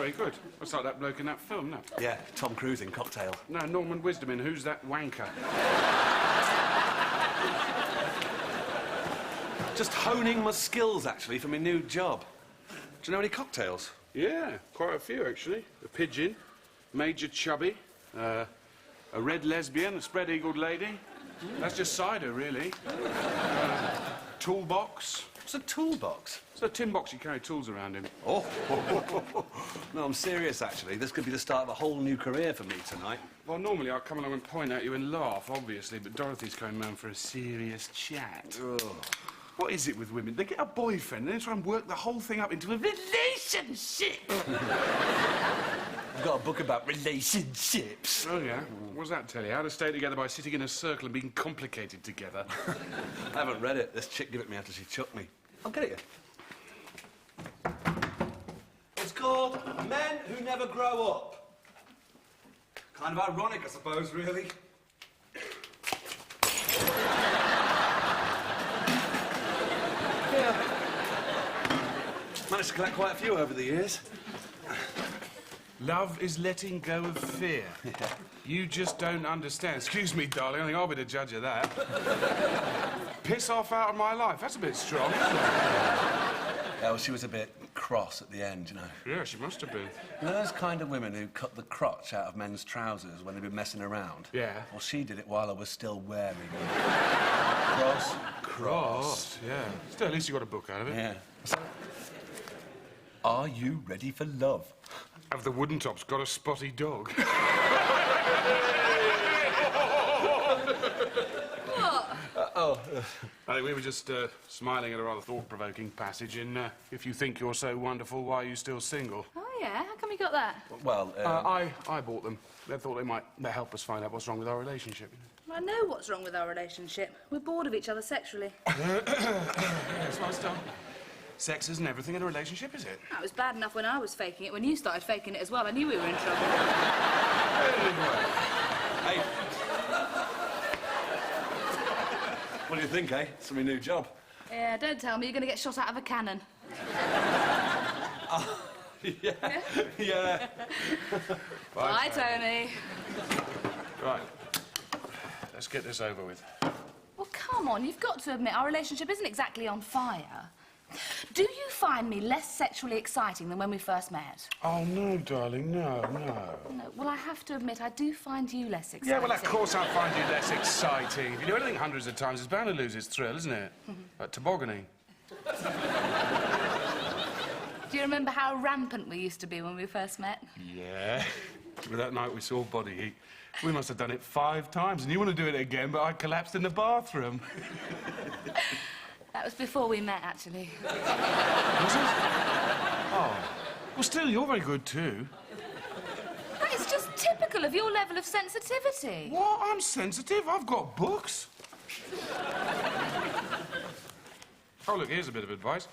very good. That's like that bloke in that film, no? Yeah, Tom Cruise in Cocktail. No, Norman Wisdom in Who's That Wanker? Just honing my skills, actually, for my new job. Do you know any cocktails? Yeah, quite a few, actually. A pigeon, Major Chubby, a red lesbian, a spread-eagled lady. That's just cider, really. Toolbox. What's a toolbox? It's a tin box you carry tools around in. Oh. No, I'm serious, actually. This could be the start of a whole new career for me tonight. Well, normally I'd come along and point at you and laugh, obviously, but Dorothy's coming round for a serious chat. Ugh. What is it with women? They get a boyfriend and then try and work the whole thing up into a relationship. I've got a book about relationships. Oh, yeah? What does that tell you? How to stay together by sitting in a circle and being complicated together. I haven't read it. This chick gave it me after she chucked me. I'll get it you. It's called Men Who Never Grow Up. Kind of ironic, I suppose, really. Yeah. Managed to collect quite a few over the years. Love is letting go of fear. Yeah. You just don't understand. Excuse me, darling, I think I'll be the judge of that. Piss off out of my life. That's a bit strong, isn't it? Yeah, well, she was a bit cross at the end, you know. Yeah, she must have been. You know those kind of women who cut the crotch out of men's trousers when they've been messing around? Yeah. Well, she did it while I was still wearing them. Cross. Yeah. Still, at least you got a book out of it. Yeah. Are you ready for love? Have the wooden tops got a spotty dog? What? I think we were just smiling at a rather thought-provoking passage in If You Think You're So Wonderful, Why Are You Still Single? Oh, yeah? How come you got that? Well, I bought them. They thought they might help us find out what's wrong with our relationship. I know what's wrong with our relationship. We're bored of each other sexually. Yes, well, still, sex isn't everything in a relationship, is it? That was bad enough when I was faking it. When you started faking it as well, I knew we were in trouble. hey. What do you think, eh? It's my new job. Yeah, don't tell me you're going to get shot out of a cannon. Yeah. Yeah. Bye, Tony. Right. Let's get this over with. Well, come on, you've got to admit our relationship isn't exactly on fire. Do you find me less sexually exciting than when we first met? Oh, no, darling, no. No, well, I have to admit, I do find you less exciting. Yeah, well, of course I find you less exciting. If you do anything hundreds of times, it's bound to lose its thrill, isn't it? Like tobogganing. Do you remember how rampant we used to be when we first met? Yeah. But that night we saw Body Heat. We must have done it 5 times, and you want to do it again, but I collapsed in the bathroom. That was before we met, actually. Was it? Oh. Well, still, you're very good, too. That is just typical of your level of sensitivity. What? I'm sensitive. I've got books. Oh, look, here's a bit of advice.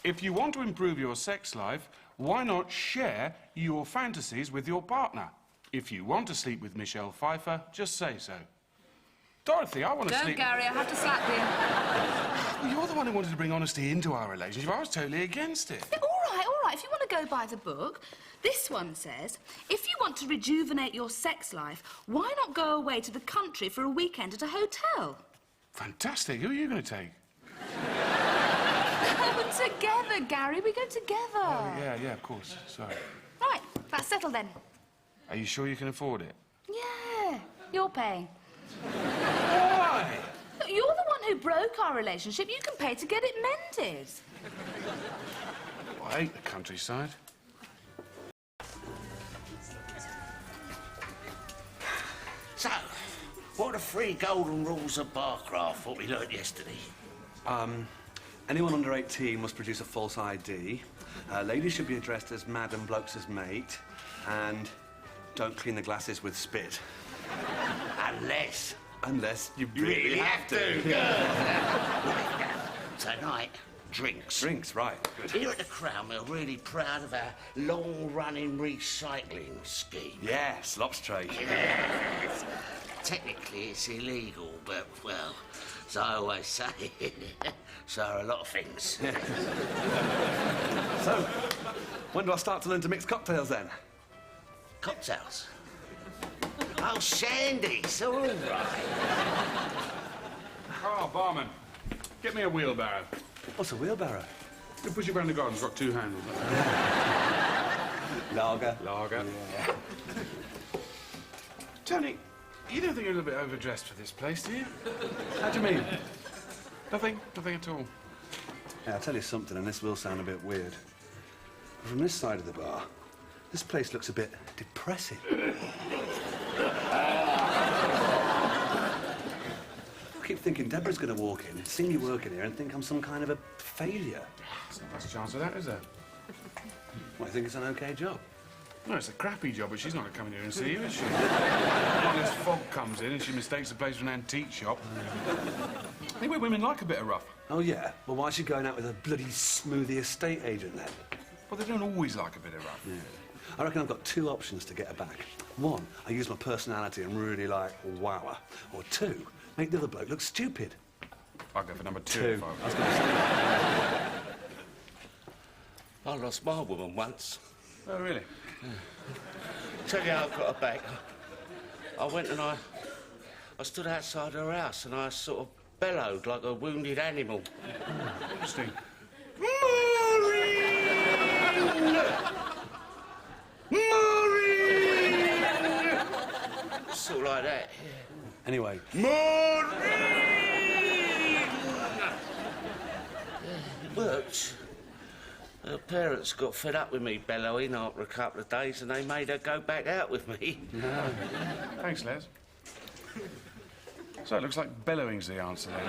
If you want to improve your sex life, why not share your fantasies with your partner? If you want to sleep with Michelle Pfeiffer, just say so. Dorothy, I want to sleep... Don't, Gary, I have to slap you. Well, you're the one who wanted to bring honesty into our relationship. I was totally against it. Yeah, all right. If you want to go by the book, this one says, if you want to rejuvenate your sex life, why not go away to the country for a weekend at a hotel? Fantastic. Who are you going to take? Together, Gary. We go together. Oh, yeah, of course. Sorry. Right, that's settled then. Are you sure you can afford it? Yeah, you're paying. Why? Look, you're the one who broke our relationship. You can pay to get it mended. Well, I hate the countryside. So, what are the 3 golden rules of barcraft, what we learnt yesterday? Anyone under 18 must produce a false ID. Ladies should be addressed as madam, blokes as mate. And don't clean the glasses with spit. Unless you really have to. Right, tonight, drinks. Drinks, right. Good. Here at the Crown, we're really proud of our long-running recycling scheme. Yeah, slops trade. Yes. Technically, it's illegal, but, well, as I always say. So are a lot of things. So, when do I start to learn to mix cocktails then? Cocktails? Oh, shandies, all right. Oh, barman, get me a wheelbarrow. What's a wheelbarrow? You push it around the garden, it's got 2 handles. Lager. Lager. Yeah. Tony, you don't think you're a little bit overdressed for this place, do you? How do you mean? Nothing at all. Yeah, I'll tell you something, and this will sound a bit weird. From this side of the bar, this place looks a bit depressing. I keep thinking Deborah's going to walk in, see me working here, and think I'm some kind of a failure. There's not much chance of that, is there? Well, I think it's an okay job. No, it's a crappy job, but she's not going to come in here and see you, is she? Unless fog comes in and she mistakes the place for an antique shop. I think we women like a bit of rough. Oh, yeah? Well, why is she going out with a bloody smoothie estate agent, then? Well, they don't always like a bit of rough. Yeah. I reckon I've got 2 options to get her back. 1, I use my personality and really, like, wow her. Or 2, make the other bloke look stupid. I'll go for number 2. 2. If I was going to say. I lost my woman once. Oh, really? Tell you how I got her back. I went and I stood outside her house and I sort of bellowed like a wounded animal. Interesting. Sort of like that. Anyway. It worked. Her parents got fed up with me bellowing after a couple of days and they made her go back out with me. No. Thanks, Les. So it looks like bellowing's the answer then.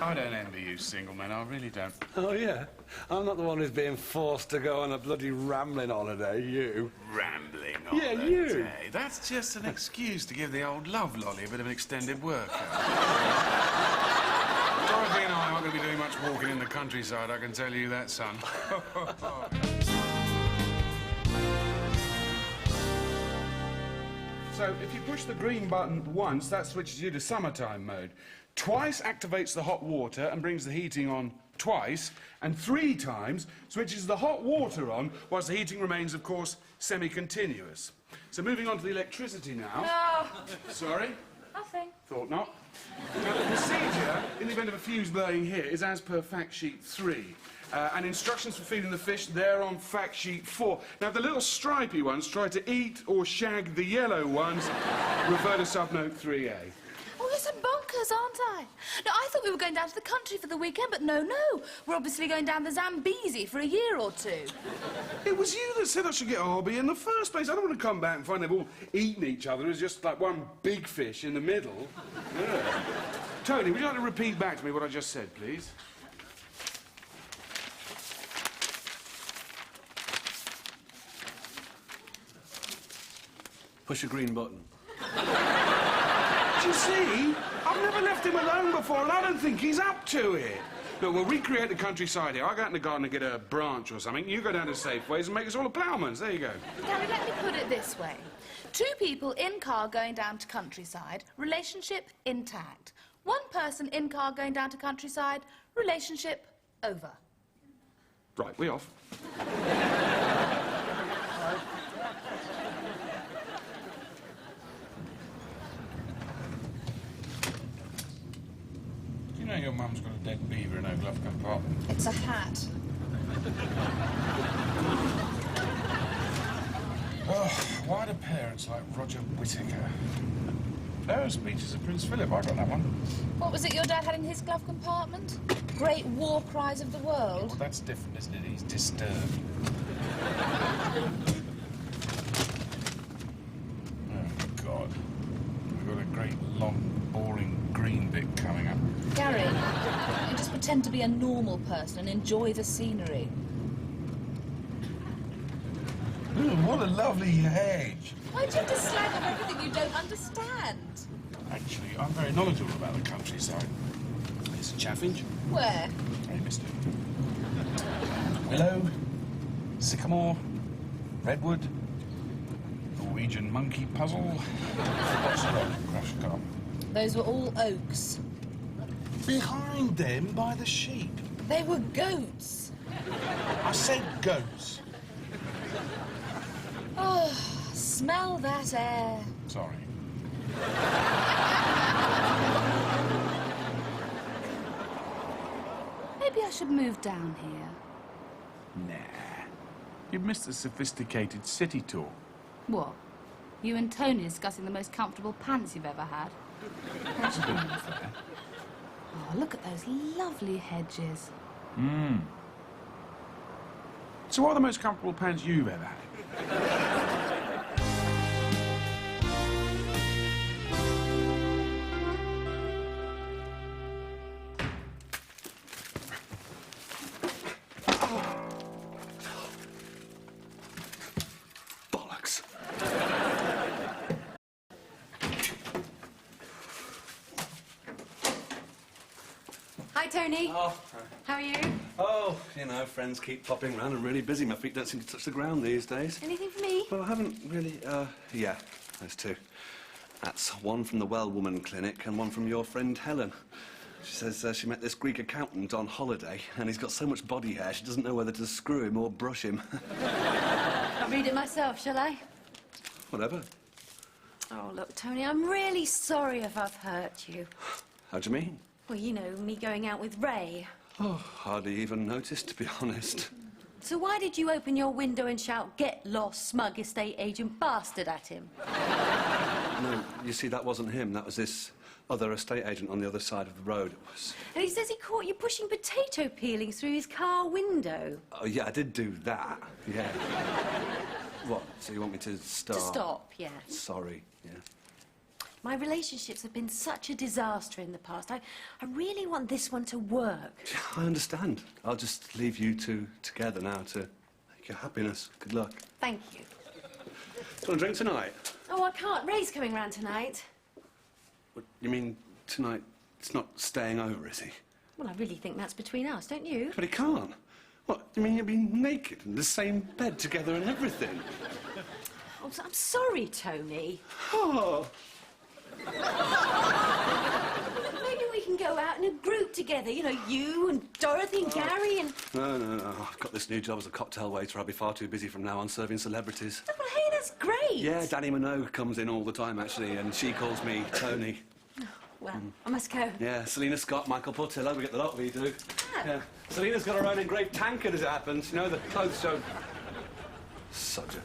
I don't envy you single men, I really don't. Oh, yeah? I'm not the one who's being forced to go on a bloody rambling holiday, you. Rambling Yeah, holiday. you. That's just an excuse to give the old love lolly a bit of an extended workout. Dorothy and I aren't going to be doing much walking in the countryside, I can tell you that, son. So, if you push the green button once, that switches you to summertime mode. Twice activates the hot water and brings the heating on twice, and 3 times switches the hot water on, whilst the heating remains, of course, semi-continuous. So, moving on to the electricity now. No, Sorry? nothing. Thought not. Now, the procedure, in the event of a fuse blowing here, is as per fact sheet 3. And instructions for feeding the fish, they're on fact sheet 4. Now, if the little stripy ones try to eat or shag the yellow ones, refer to subnote 3A. Oh, yes, I'm bonkers, aren't I? No, I thought we were going down to the country for the weekend, but no. We're obviously going down the Zambezi for a year or 2. It was you that said I should get a hobby in the first place. I don't want to come back and find they've all eaten each other as just like one big fish in the middle. Yeah. Tony, would you like to repeat back to me what I just said, please? Push a green button. Do you see? I've never left him alone before, and I don't think he's up to it. Look, we'll recreate the countryside here. I'll go out in the garden and get a branch or something. You go down to Safeways and make us all a ploughman's. There you go. Gary, let me put it this way. 2 people in car going down to countryside, relationship intact. 1 person in car going down to countryside, relationship over. Right, we off. You know your mum's got a dead beaver in her glove compartment. It's a hat. Oh, why do parents like Roger Whittaker? Oh, speeches of Prince Philip, I got that one. What was it your dad had in his glove compartment? Great war cries of the world. Well, that's different, isn't it? He's disturbed. Oh, God. We've got a great, long, boring green bit coming up. Gary, you just pretend to be a normal person and enjoy the scenery. What a lovely hedge. Why do you have to slag off everything you don't understand? Actually, I'm very knowledgeable about the countryside. It's Chaffinch. Where? Hey, mister. Willow, sycamore, redwood, Norwegian monkey puzzle. What's the road, crash car? Those were all oaks. Behind them by the sheep. They were goats. I said goats. Oh, smell that air. Sorry. Maybe I should move down here. Nah. You've missed the sophisticated city tour. What? You and Tony discussing the most comfortable pants you've ever had? That's a bit unfair. Oh, look at those lovely hedges. So what are the most comfortable pants you've ever had? Bollocks. Hi, Tony. Oh, How are you? oh, you know, friends keep popping round. I'm really busy. My feet don't seem to touch the ground these days. Anything for me? Well, I haven't really, yeah, there's two. That's one from the Well Woman Clinic and one from your friend Helen. She says she met this Greek accountant on holiday and he's got so much body hair she doesn't know whether to screw him or brush him. I'll read it myself, shall I? Whatever. Oh, look, Tony, I'm really sorry if I've hurt you. How do you mean? Well, you know, me going out with Ray. Oh, hardly even noticed, to be honest. So why did you open your window and shout, "Get lost, smug estate agent bastard," at him? No, you see, that wasn't him. That was this other estate agent on the other side of the road. It was... And he says he caught you pushing potato peelings through his car window. Oh, yeah, I did do that. Yeah. What? So you want me to stop? To stop, yeah. Sorry, yeah. My relationships have been such a disaster in the past. I really want this one to work. I understand. I'll just leave you two together now to make your happiness. Good luck. Thank you. Do you want a drink tonight? Oh, I can't. Ray's coming round tonight. What, you mean tonight it's not staying over, is he? Well, I really think that's between us, don't you? But he can't. What, you mean you'll be naked in the same bed together and everything? Oh, I'm sorry, Tony. Oh. Maybe we can go out in a group together. You know, you and Dorothy and Gary and... No. I've got this new job as a cocktail waiter. I'll be far too busy from now on serving celebrities. Oh, well, hey, that's great. Yeah, Danny Minogue comes in all the time, actually, and she calls me Tony. Well, I must go. Yeah, Selena Scott, Michael Portillo, we get the lot we do. Oh. Yeah. Selena's got her own engraved tankard, as it happens. You know, the clothes show... Sodger.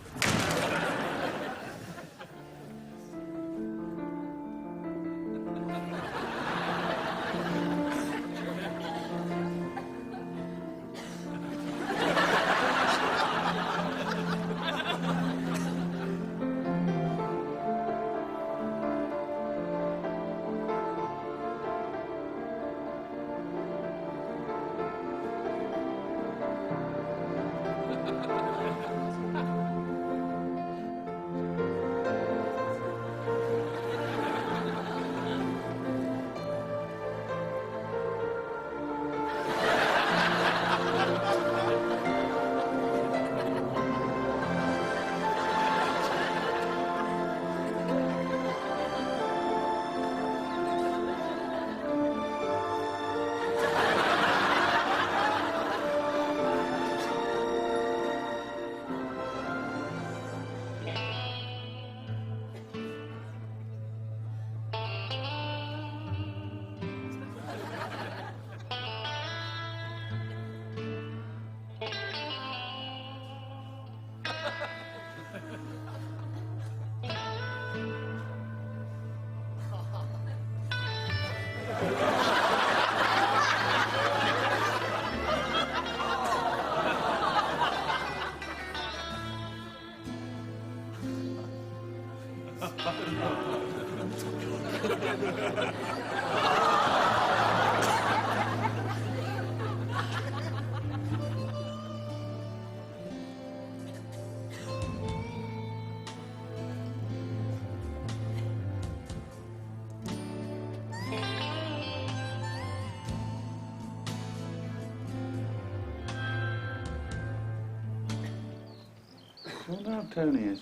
I wonder how Tony is.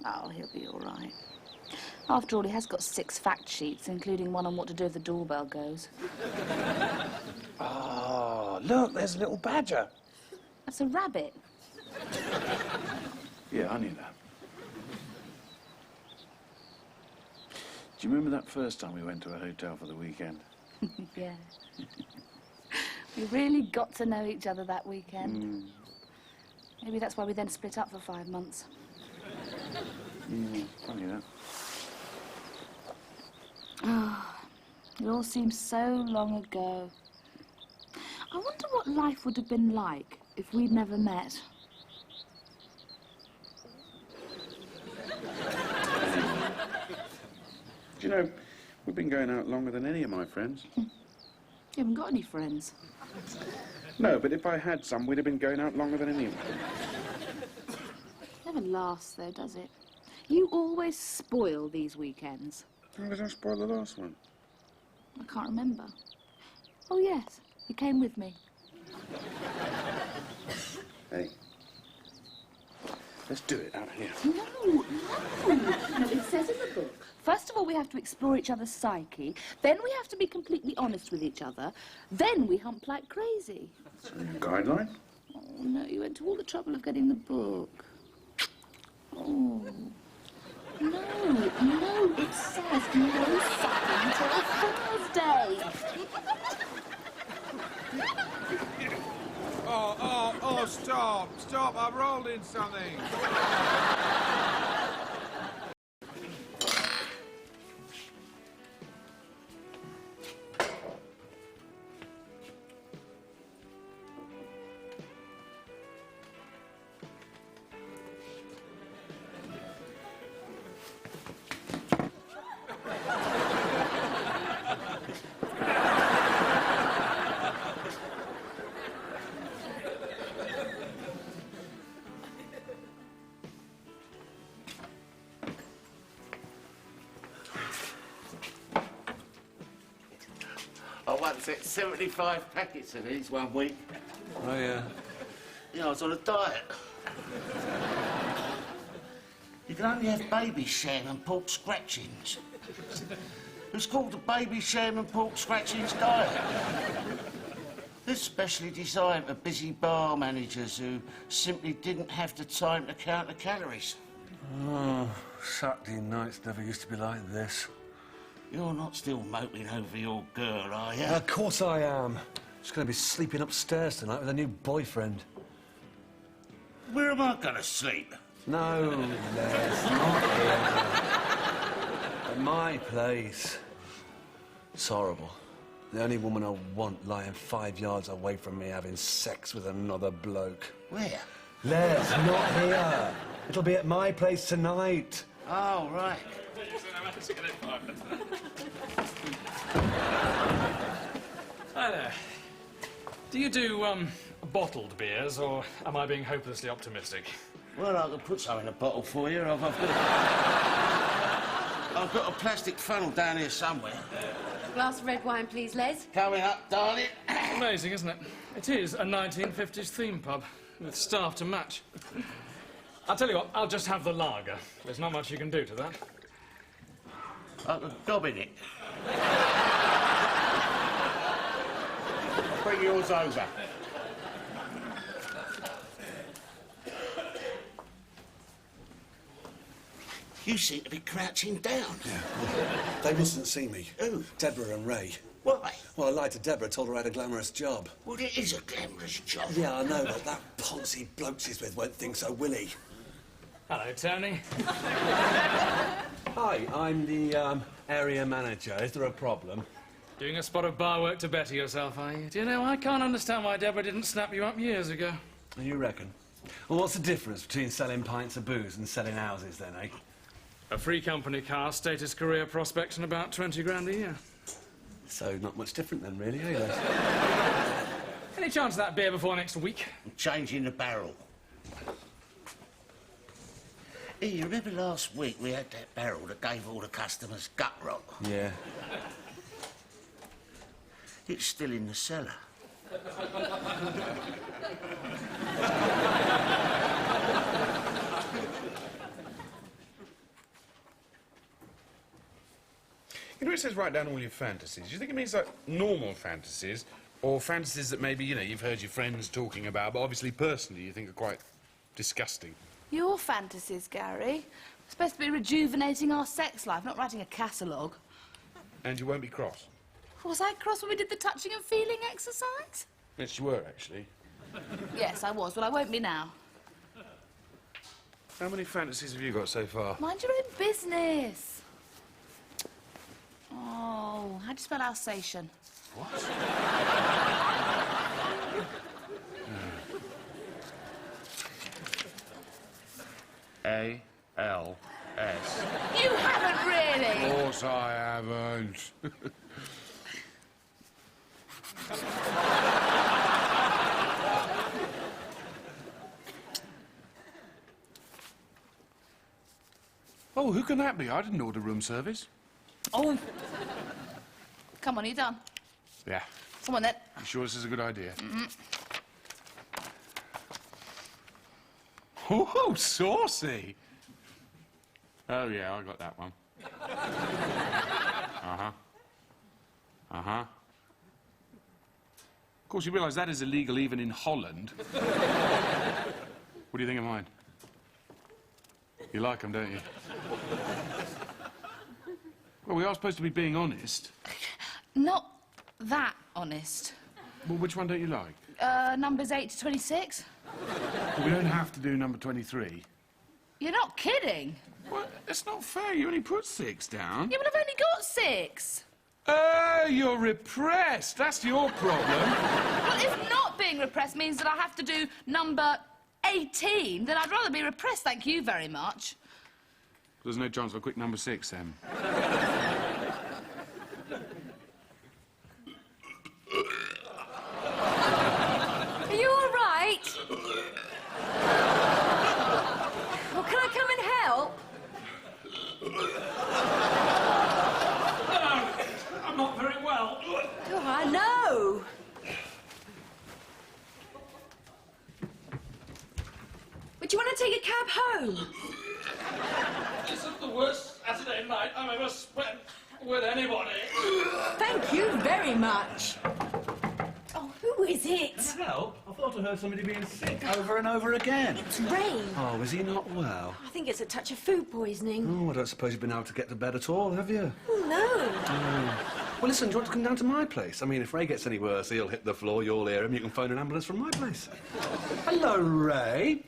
Oh, he'll be all right. After all, he has got 6 fact sheets, including one on what to do if the doorbell goes. Oh, look, there's a little badger. That's a rabbit. Yeah, I knew that. Do you remember that first time we went to a hotel for the weekend? Yeah. We really got to know each other that weekend. Maybe that's why we then split up for 5 months. Funny that. It all seems so long ago. I wonder what life would have been like if we'd never met. Do you know, we've been going out longer than any of my friends. You haven't got any friends. No, but if I had some, we'd have been going out longer than any of them. Never lasts, though, does it? You always spoil these weekends. How did I spoil the last one? I can't remember. Oh, yes, you came with me. Hey, let's do it out here. No, it says in the book. First of all, we have to explore each other's psyche. Then we have to be completely honest with each other. Then we hump like crazy. So, your guideline? Oh, no, you went to all the trouble of getting the book. Oh. No, it says no sucking until Thursday. Oh, stop, I rolled in something. I once ate 75 packets of these one week. Oh, yeah. I was on a diet. You can only have baby sham and pork scratchings. It's called the baby sham and pork scratchings diet. It's specially designed for busy bar managers who simply didn't have the time to count the calories. Oh, Saturday nights never used to be like this. You're not still moping over your girl, are you? Of course I am. She's going to be sleeping upstairs tonight with a new boyfriend. Where am I going to sleep? No, Les, not here. At my place. It's horrible. The only woman I want lying 5 yards away from me having sex with another bloke. Where? Les, not here. It'll be at my place tonight. Oh, right. Hi there. Do you do, bottled beers, or am I being hopelessly optimistic? Well, I could put some in a bottle for you. I've got a plastic funnel down here somewhere. Glass of red wine, please, Les. Coming up, darling. Amazing, isn't it? It is a 1950s theme pub, with staff to match. I'll tell you what, I'll just have the lager. There's not much you can do to that. I could gob in it. Bring yours over. You seem to be crouching down. Yeah, well, they mustn't see me. Who? Deborah and Ray. Why? Well, I lied to Deborah, told her I had a glamorous job. Well, it is a glamorous job. Yeah, I know, but that poncy bloke she's with won't think so, will he? Hello, Tony. Hi, I'm the area manager. Is there a problem? Doing a spot of bar work to better yourself, are you? Do you know, I can't understand why Deborah didn't snap you up years ago. You reckon? Well, what's the difference between selling pints of booze and selling houses, then, eh? A free company car, status career prospects, and about 20 grand a year. So, not much different then, really, eh, Les? Any chance of that beer before next week? I'm changing the barrel. Hey, you remember last week we had that barrel that gave all the customers gut rot? Yeah. It's still in the cellar. says write down all your fantasies, do you think it means like normal fantasies or fantasies that maybe, you know, you've heard your friends talking about, but obviously personally you think are quite disgusting? Your fantasies, Gary. We're supposed to be rejuvenating our sex life, not writing a catalogue. And you won't be cross? Was I cross when we did the touching and feeling exercise? Yes, you were, actually. Yes, I was, but I won't be now. How many fantasies have you got so far? Mind your own business. Oh, how do you spell Alsatian? What? A-L-S. You haven't really! Of course I haven't. Oh, who can that be? I didn't order room service. Oh. Come on, are you done? Yeah. Come on, then. You sure this is a good idea? Oh, saucy. Oh, yeah, I got that one. Uh-huh. Uh-huh. Of course, you realise that is illegal even in Holland. What do you think of mine? You like them, don't you? Well, we are supposed to be being honest. Not that honest. Well, which one don't you like? Numbers 8 to 26. Well, we don't have to do number 23. You're not kidding. Well, it's not fair. You only put 6 down. Yeah, but I've only got 6. You're repressed. That's your problem. Well, if not being repressed means that I have to do number 18, then I'd rather be repressed, thank you very much. There's no chance of a quick number 6, then. Are you all right? Well, can I come and help? No, I'm not very well. Oh, I know. Would you want to take a cab home? This is the worst Saturday night I've ever spent with anybody. Thank you very much. Oh, who is it? Help? I thought I heard somebody being sick over and over again. It's Ray. Oh, is he not well? I think it's a touch of food poisoning. Oh, I don't suppose you've been able to get to bed at all, have you? Oh, no. Well, listen, do you want to come down to my place? I mean, if Ray gets any worse, he'll hit the floor, you'll hear him, you can phone an ambulance from my place. Hello, Ray.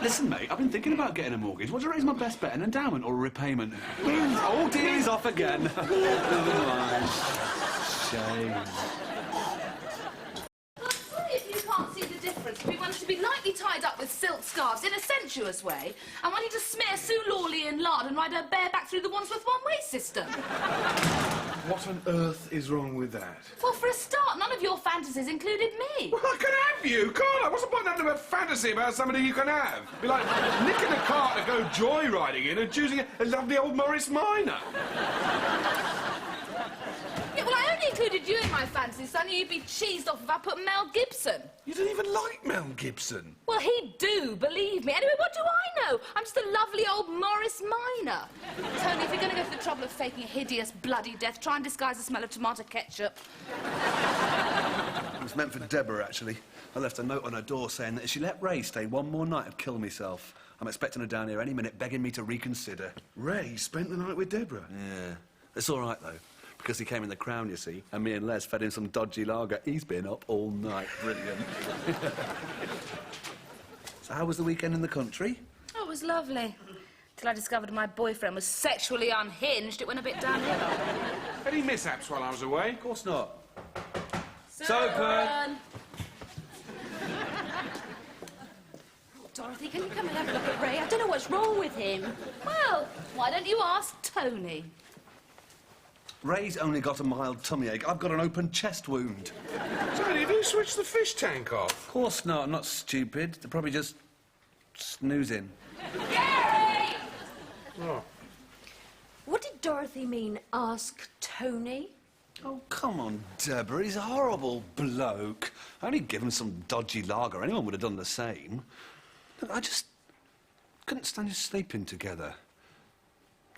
Listen, mate, I've been thinking about getting a mortgage. What do you raise my best bet, an endowment or a repayment? Oh, dear, he's off again. Never mind. Shame. I'm sorry if you can't see the difference between wanting to be lightly tied up with silk scarves in a sensuous way and wanting to smear Sue Lawley in lard and ride her bareback through the Wandsworth one-way system. What on earth is wrong with that? Well, for a start, none of your fantasies included me. Well, I can have you, can't I? What's the point of having a fantasy about somebody you can have? Be like nicking a car to go joyriding in and choosing a lovely old Morris Minor. Yeah, well, I only included you in my fantasies, so I knew you'd be cheesed off if I put Mel Gibson. You don't even like Mel Gibson. Well, he do, believe me. Anyway, what do I know? I'm just a lovely old Morris Minor. Tony, if you're going to go through the trouble of faking a hideous, bloody death, try and disguise the smell of tomato ketchup. It was meant for Deborah, actually. I left a note on her door saying that if she let Ray stay one more night, I'd kill myself. I'm expecting her down here any minute, begging me to reconsider. Ray spent the night with Deborah. Yeah. It's all right, though, because he came in the Crown, you see, and me and Les fed him some dodgy lager. He's been up all night. Brilliant. So how was the weekend in the country? Oh, it was lovely. Till I discovered my boyfriend was sexually unhinged, it went a bit downhill. Any mishaps while I was away? Of course not. Soper! Dorothy, can you come and have a look at Ray? I don't know what's wrong with him. Well, why don't you ask Tony? Ray's only got a mild tummy ache. I've got an open chest wound. Tony, have you switched the fish tank off? Of course not. I'm not stupid. They're probably just snoozing. Gary! Oh. What did Dorothy mean, ask Tony? Oh, come on, Deborah. He's a horrible bloke. I only give him some dodgy lager. Anyone would have done the same. Look, I just couldn't stand you sleeping together.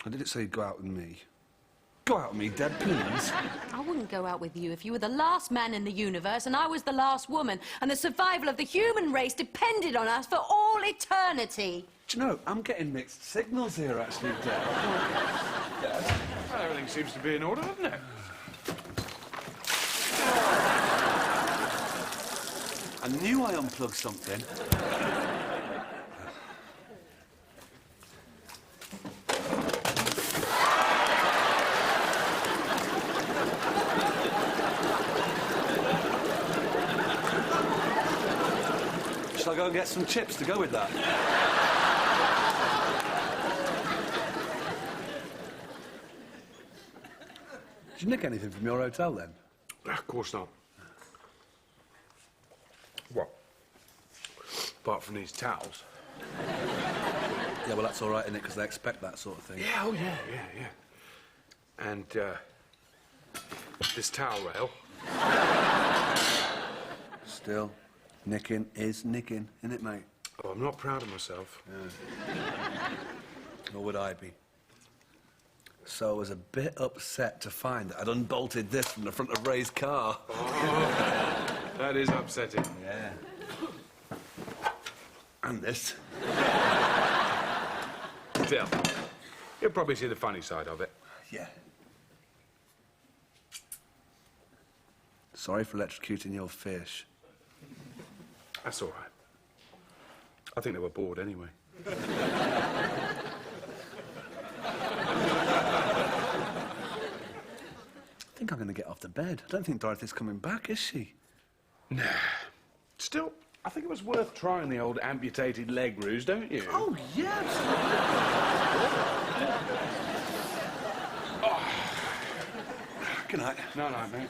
I did it so you'd go out with me. Go out with me, Deb, please. I wouldn't go out with you if you were the last man in the universe and I was the last woman, and the survival of the human race depended on us for all eternity. Do you know, I'm getting mixed signals here, actually, Deb. Well, everything seems to be in order, doesn't it? I knew I unplugged something. Shall I go and get some chips to go with that? Did you nick anything from your hotel, then? Of course not. What? Apart from these towels. Yeah, well, that's all right, isn't it? Because they expect that sort of thing. Yeah, oh, yeah. And, this towel rail. Still, nicking is nicking, isn't it, mate? Oh, I'm not proud of myself. Nor would I be. So I was a bit upset to find that I'd unbolted this from the front of Ray's car. Oh, that is upsetting. Yeah. And this. Still, you'll probably see the funny side of it. Yeah. Sorry for electrocuting your fish. That's all right. I think they were bored anyway. I think I'm going to get off the bed. I don't think Dorothy's coming back, is she? Nah. Still, I think it was worth trying the old amputated leg ruse, don't you? Oh, yes. Oh. Good night. No, mate.